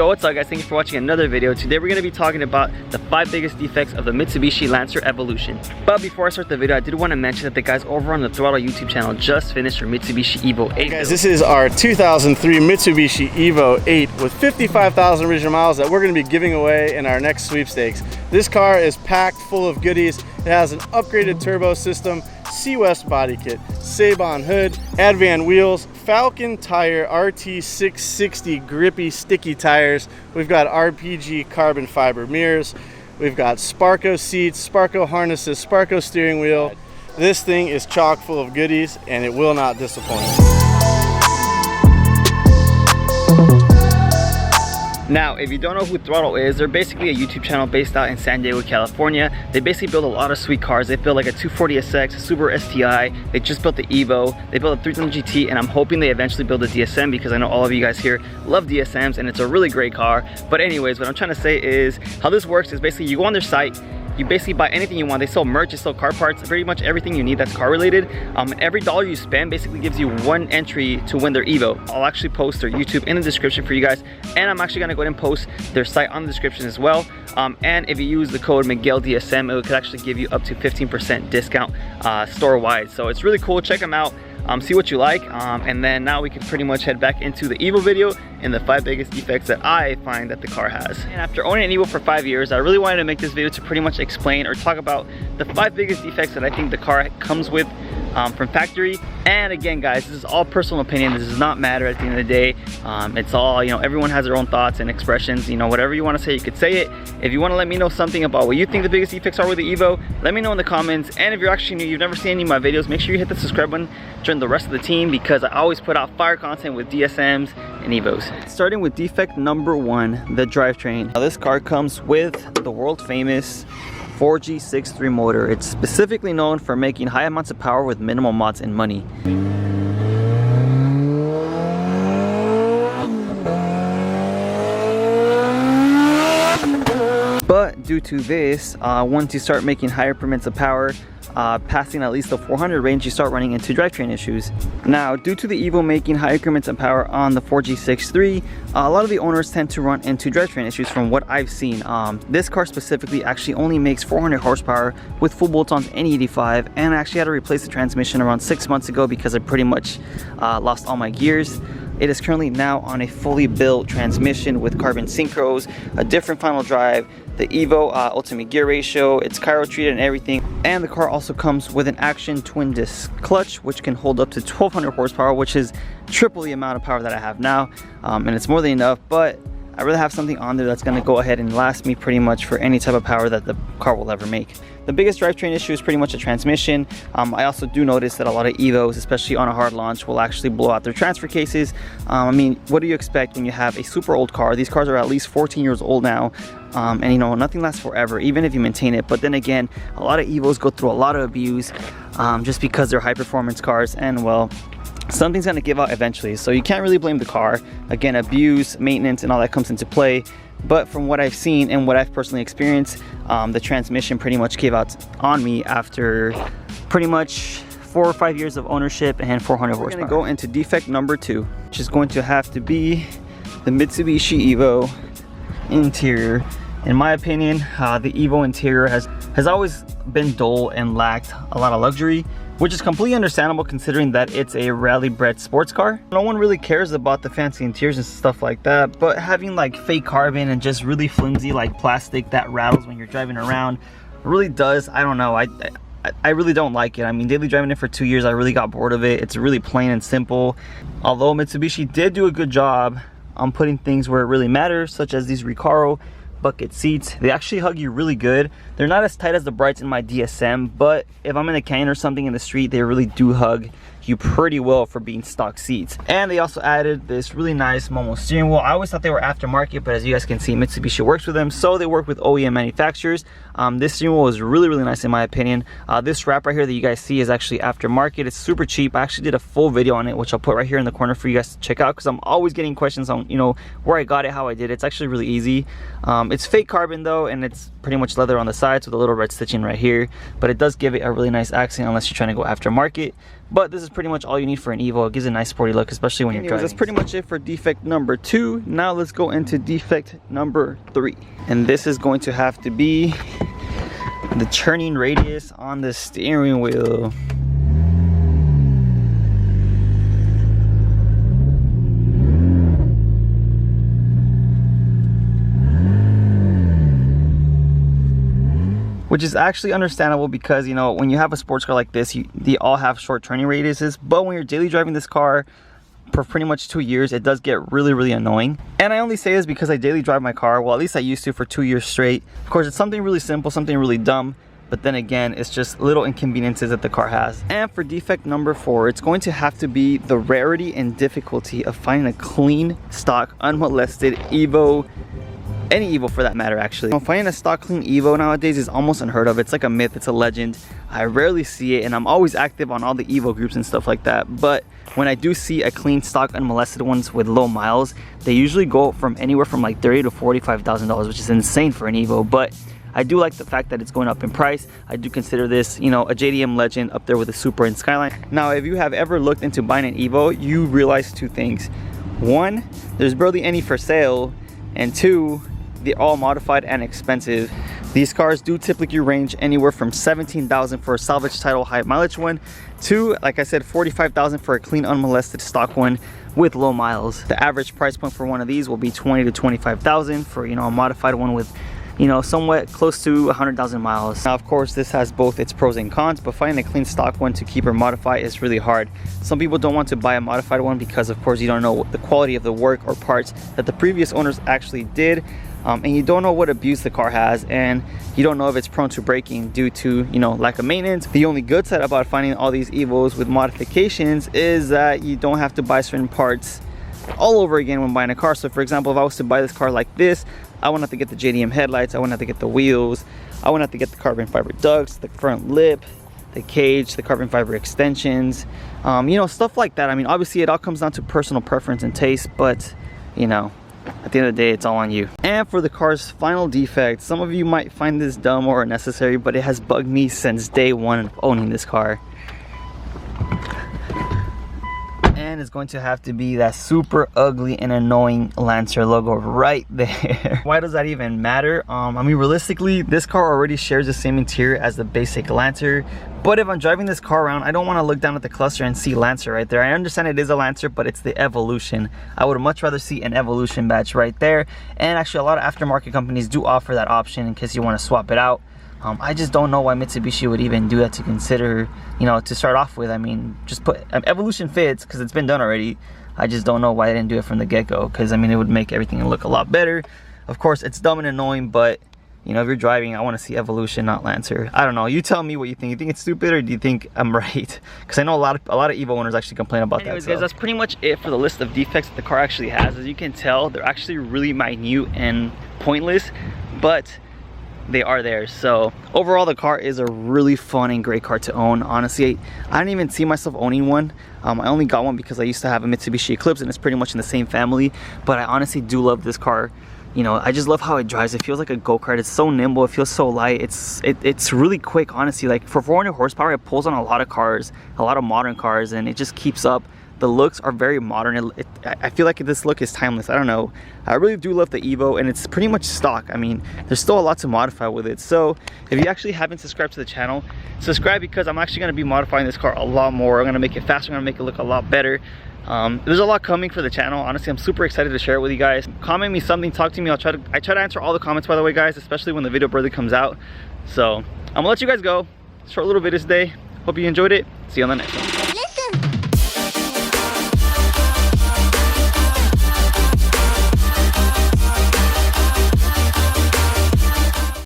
Yo, what's up guys? Thank you for watching another video. Today we're going to be talking about the 5 biggest defects of the Mitsubishi Lancer Evolution. But before I start the video, I did want to mention that the guys over on the Throttle YouTube channel just finished their Mitsubishi Evo 8. Guys, this is our 2003 Mitsubishi Evo 8 with 55,000 original miles that we're going to be giving away in our next sweepstakes. This car is packed full of goodies. It has an upgraded turbo system, C-West body kit, Sabon hood, Advan wheels, Falcon tire, RT660 grippy sticky tires. We've got RPG carbon fiber mirrors. We've got Sparco seats, Sparco harnesses, Sparco steering wheel. This thing is chock full of goodies and it will not disappoint. Now, if you don't know who Throttle is, they're basically a YouTube channel based out in San Diego, California. They basically build a lot of sweet cars. They built like a 240SX, a Subaru STI. They just built the Evo. They built a 310 GT, and I'm hoping they eventually build a DSM because I know all of you guys here love DSMs, and it's a really great car. But anyways, what I'm trying to say is how this works is basically you go on their site. You basically buy anything you want. They sell merch, they sell car parts, pretty much everything you need that's car related. And every dollar you spend basically gives you 1 entry to win their Evo. I'll actually post their YouTube in the description for you guys. And I'm actually gonna go ahead and post their site on the description as well. And if you use the code MIGUELDSM, it could actually give you up to 15% discount store-wide. So it's really cool, check them out. See what you like, and then now we can pretty much head back into the Evo video and the 5 biggest defects that I find that the car has. And after owning an Evo for 5 years, I really wanted to make this video to pretty much explain or talk about the 5 biggest defects that I think the car comes with from factory. And again guys, this is all personal opinion. This does not matter at the end of the day. It's all, you know, everyone has their own thoughts and expressions. You know, whatever you want to say, you could say it. If you want to let me know something about what you think the biggest defects are with the Evo, let me know in the comments. And if you're actually new, you've never seen any of my videos, make sure you hit the subscribe button, join the rest of the team, because I always put out fire content with DSMs and Evos. Starting with defect number 1, the drivetrain. Now this car comes with the world famous 4G63 motor. It's specifically known for making high amounts of power with minimal mods and money. But due to this, once you start making higher increments of power, passing at least the 400 range, you start running into drivetrain issues. Now, due to the Evo making high increments of power on the 4G63, a lot of the owners tend to run into drivetrain issues from what I've seen. This car specifically actually only makes 400 horsepower with full bolt-ons N85, and I actually had to replace the transmission around 6 months ago because I pretty much lost all my gears. It is currently now on a fully built transmission with carbon synchros, a different final drive, the Evo ultimate gear ratio, it's gyro treated and everything. And the car also comes with an action twin disc clutch, which can hold up to 1200 horsepower, which is triple the amount of power that I have now. And it's more than enough, but I really have something on there that's going to go ahead and last me pretty much for any type of power that the car will ever make. The biggest drivetrain issue is pretty much a transmission. I also do notice that a lot of Evos, especially on a hard launch, will actually blow out their transfer cases. I mean, what do you expect when you have a super old car? These cars are at least 14 years old now. And you know, nothing lasts forever, even if you maintain it. But then again, a lot of Evos go through a lot of abuse just because they're high performance cars, and well, something's going to give out eventually. So you can't really blame the car. Again, abuse, maintenance, and all that comes into play. But from what I've seen and what I've personally experienced, the transmission pretty much gave out on me after pretty much 4 or 5 years of ownership and 400 horsepower. We're going to go into defect number 2, which is going to have to be the Mitsubishi Evo interior. In my opinion, the Evo interior has always been dull and lacked a lot of luxury, which is completely understandable considering that it's a rally-bred sports car. No one really cares about the fancy interiors and stuff like that, but having like fake carbon and just really flimsy like plastic that rattles when you're driving around really does, I don't know, I really don't like it. I mean, daily driving it for 2 years, I really got bored of it. It's really plain and simple. Although Mitsubishi did do a good job on putting things where it really matters, such as these Recaro bucket seats. They actually hug you really good. They're not as tight as the Brights in my DSM, but if I'm in a canyon or something in the street, they really do hug you pretty well for being stock seats. And they also added this really nice Momo steering wheel. I always thought they were aftermarket, but as you guys can see, Mitsubishi works with them, so they work with OEM manufacturers. This steering wheel is really nice in my opinion. This wrap right here that you guys see is actually aftermarket. It's super cheap. I actually did a full video on it, which I'll put right here in the corner for you guys to check out, because I'm always getting questions on, you know, where I got it, how I did it. It's actually really easy. It's fake carbon though, and it's pretty much leather on the sides with a little red stitching right here, but it does give it a really nice accent unless you're trying to go aftermarket. but this is pretty much all you need for an Evo. It gives a nice sporty look, especially when you're driving. That's pretty much it for defect number 2. Now let's go into defect number 3, and this is going to have to be the turning radius on the steering wheel. Which is actually understandable because, you know, when you have a sports car like this, they all have short turning radiuses. But when you're daily driving this car for pretty much 2 years, it does get really annoying. And I only say this because I daily drive my car. Well, at least I used to for 2 years straight. Of course, it's something really simple, something really dumb. But then again, it's just little inconveniences that the car has. And for defect number 4, it's going to have to be the rarity and difficulty of finding a clean, stock, unmolested Evo. Any Evo for that matter, actually. Finding a stock clean Evo nowadays is almost unheard of. It's like a myth, it's a legend. I rarely see it, and I'm always active on all the Evo groups and stuff like that. But when I do see a clean stock unmolested ones with low miles, they usually go from anywhere from like $30,000 to $45,000, which is insane for an Evo. But I do like the fact that it's going up in price. I do consider this, you know, a JDM legend up there with the Supra and Skyline. Now, if you have ever looked into buying an Evo, you realize 2 things. 1, there's barely any for sale, and 2, they're all modified and expensive. These cars do typically range anywhere from $17,000 for a salvage title high mileage one to, like I said, $45,000 for a clean unmolested stock one with low miles. The average price point for one of these will be $20,000 to $25,000 for, you know, a modified one with, you know, somewhat close to 100,000 miles. Now, of course, this has both its pros and cons, but finding a clean stock one to keep or modify is really hard. Some people don't want to buy a modified one because, of course, you don't know the quality of the work or parts that the previous owners actually did. And you don't know what abuse the car has, and you don't know if it's prone to breaking due to, you know, lack of maintenance. The only good side about finding all these Evos with modifications is that you don't have to buy certain parts all over again when buying a car. So for example, if I was to buy this car like this, I wouldn't have to get the JDM headlights, I wouldn't have to get the wheels, I wouldn't have to get the carbon fiber ducts, the front lip, the cage, the carbon fiber extensions, you know, stuff like that. I mean, obviously it all comes down to personal preference and taste, but you know, at the end of the day, it's all on you. And for the car's final defect, some of you might find this dumb or unnecessary, but it has bugged me since day one of owning this car. And it's going to have to be that super ugly and annoying Lancer logo right there. Why does that even matter? I mean, realistically, this car already shares the same interior as the basic Lancer. But if I'm driving this car around, I don't want to look down at the cluster and see Lancer right there. I understand it is a Lancer, but it's the Evolution. I would much rather see an Evolution badge right there. And actually, a lot of aftermarket companies do offer that option in case you want to swap it out. I just don't know why Mitsubishi would even do that to consider, you know, to start off with. I mean, just put Evolution fits because it's been done already. I just don't know why they didn't do it from the get-go, because I mean, it would make everything look a lot better. Of course, it's dumb and annoying, but you know, if you're driving, I want to see Evolution, not Lancer. I don't know. You tell me what you think. You think it's stupid, or do you think I'm right? Because I know a lot of Evo owners actually complain about that. Anyways, guys, that's pretty much it for the list of defects that the car actually has. As you can tell, they're actually really minute and pointless, but they are there. So overall, the car is a really fun and great car to own. Honestly, I didn't even see myself owning one. I only got one because I used to have a Mitsubishi Eclipse, and it's pretty much in the same family. But I honestly do love this car. You know, I just love how it drives. It feels like a go-kart. It's so nimble. It feels so light. It's really quick, honestly. Like for 400 horsepower, it pulls on a lot of cars, a lot of modern cars, and it just keeps up. The looks are very modern. I feel like this look is timeless. I don't know. I really do love the Evo, and it's pretty much stock. I mean, there's still a lot to modify with it. So if you actually haven't subscribed to the channel, subscribe, because I'm actually going to be modifying this car a lot more. I'm going to make it faster. I'm going to make it look a lot better. There's a lot coming for the channel. Honestly, I'm super excited to share it with you guys. Comment me something, talk to me. I try to answer all the comments, by the way, guys, especially when the video barely comes out. So I'm gonna let you guys go. Short little video today. Hope you enjoyed it. See you on the next one.